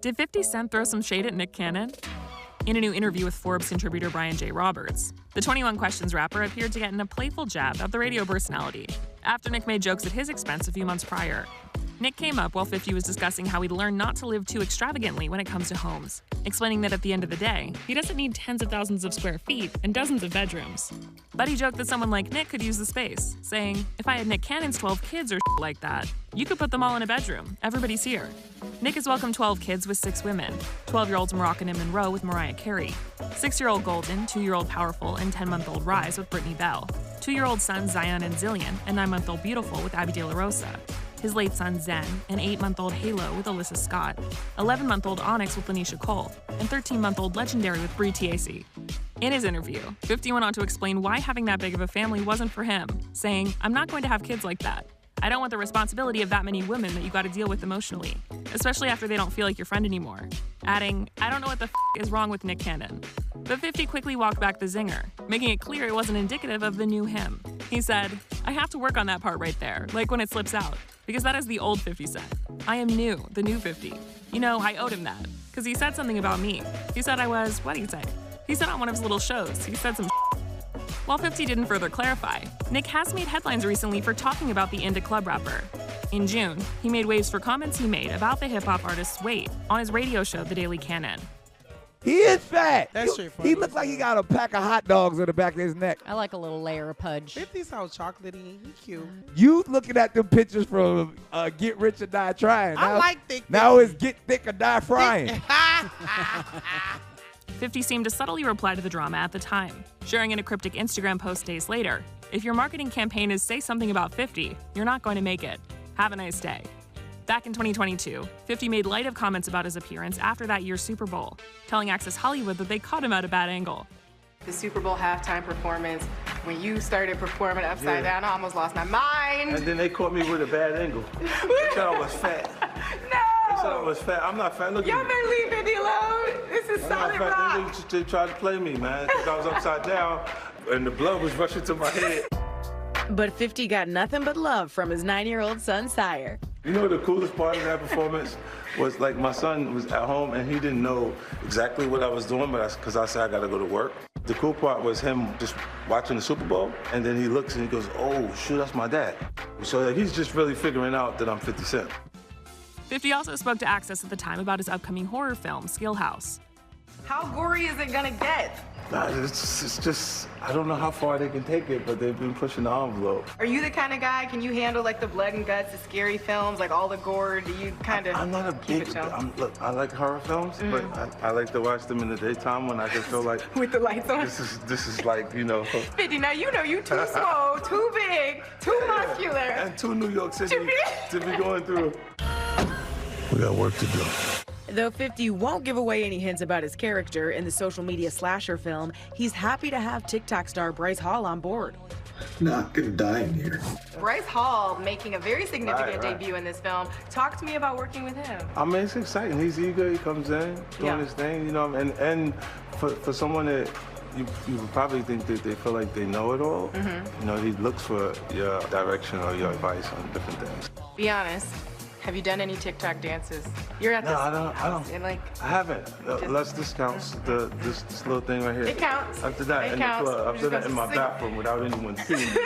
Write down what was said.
Did 50 Cent throw some shade at Nick Cannon? In a new interview with Forbes contributor Brian J. Roberts, the 21 Questions rapper appeared to get in a playful jab at the radio personality after Nick made jokes at his expense a few months prior. Nick came up while 50 was discussing how he'd learned not to live too extravagantly when it comes to homes, explaining that at the end of the day, he doesn't need tens of thousands of square feet and dozens of bedrooms. But he joked that someone like Nick could use the space, saying, "If I had Nick Cannon's 12 kids or shit like that, you could put them all in a bedroom. Everybody's here." Nick has welcomed 12 kids with 6 women, 12-year-olds Moroccan and Monroe with Mariah Carey, 6-year-old Golden, 2-year-old Powerful, and 10-month-old Rise with Brittany Bell, 2-year-old sons Zion and Zillion, and 9-month-old Beautiful with Abby De La Rosa, his late son Zen, and 8-month-old Halo with Alyssa Scott, 11-month-old Onyx with Lanisha Cole, and 13-month-old Legendary with Brie Tiesi. In his interview, 50 went on to explain why having that big of a family wasn't for him, saying, "I'm not going to have kids like that. I don't want the responsibility of that many women that you gotta deal with emotionally, especially after they don't feel like your friend anymore." Adding, "I don't know what the is wrong with Nick Cannon." But 50 quickly walked back the zinger, making it clear it wasn't indicative of the new him. He said, "I have to work on that part right there, like when it slips out, because that is the old 50 Cent. I am new, the new 50. You know, I owed him that, because he said something about me. He said I was, what'd he say? He said on one of his little shows, he said some While 50 didn't further clarify, Nick has made headlines recently for talking about the indie club rapper. In June, he made waves for comments he made about the hip-hop artist's weight on his radio show, The Daily Cannon. He is fat. That's straightforward. He looks like he got a pack of hot dogs in the back of his neck. I like a little layer of pudge. 50 sounds chocolatey. He cute. You looking at them pictures from Get Rich or Die Trying. I like thick. Now it's Get Thick or Die Frying. 50 seemed to subtly reply to the drama at the time, sharing in a cryptic Instagram post days later, "If your marketing campaign is say something about 50, you're not going to make it. Have a nice day." Back in 2022, 50 made light of comments about his appearance after that year's Super Bowl, telling Access Hollywood that they caught him at a bad angle. The Super Bowl halftime performance, when you started performing upside down, I almost lost my mind. And then they caught me with a bad angle. They said I was fat. No! They said I was fat. I'm not fat. Look at Y'all me. better leave 50 alone. This is I'm solid not fat. rock. They tried to play me, man, because I was upside down and the blood was rushing to my head. But 50 got nothing but love from his 9-year-old son, Sire. You know the coolest part of that performance was, like, my son was at home and he didn't know exactly what I was doing, but because I said I gotta go to work. The cool part was him just watching the Super Bowl, and then he looks and he goes, "Oh, shoot, that's my dad." So he's just really figuring out that I'm 50 Cent. 50 also spoke to Access at the time about his upcoming horror film, Skill House. How gory is it gonna get? Nah, it's just, I don't know how far they can take it, but they've been pushing the envelope. Are you the kind of guy, can you handle like the blood and guts, the scary films, like all the gore? Do you kind of I'm not a big, look, I like horror films, but I like to watch them in the daytime when I just feel like with the lights on? This is like, you know. 50, now you know you too small, too big, too muscular. And too New York City to be going through. We got work to do. Though 50 won't give away any hints about his character in the social media slasher film, he's happy to have TikTok star Bryce Hall on board. Not gonna die in here. Bryce Hall making a very significant debut in this film. Talk to me about working with him. I mean, it's exciting. He's eager. He comes in, doing his thing, you know. And for someone that you would probably think that they feel like they know it all, you know, he looks for your direction or your advice on different things. Be honest. Have you done any TikTok dances? You're at this house and like. I haven't. Unless this counts. This little thing right here. It counts. After that, it in counts. the club. After that, in my bathroom without anyone seeing me.